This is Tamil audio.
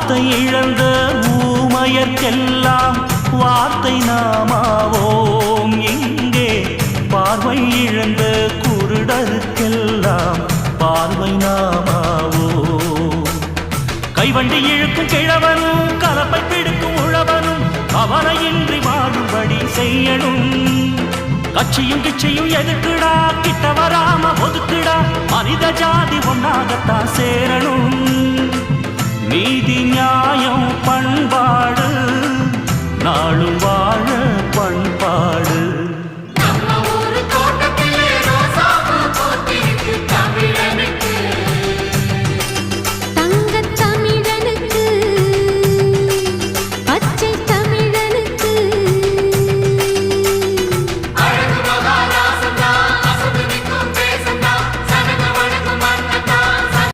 வார்த்தை இழந்த ஊமையர்க்கெல்லாம் வார்த்தை நாமாவோம். இங்கே பார்வை இழந்த குருடருக்கெல்லாம் பார்வை நாமாவோம். கைவண்டி இழுக்கும் கிழவனும் கலப்பை பிடிக்கும் உழவனும் கவலையின்றி வாழும்படி செய்யணும். கட்சியும் கிட்சியும் எதுக்குடா, கிட்ட வராம ஒதுக்குடா, மனித ஜாதி ஒன்னாகத்தான் சேர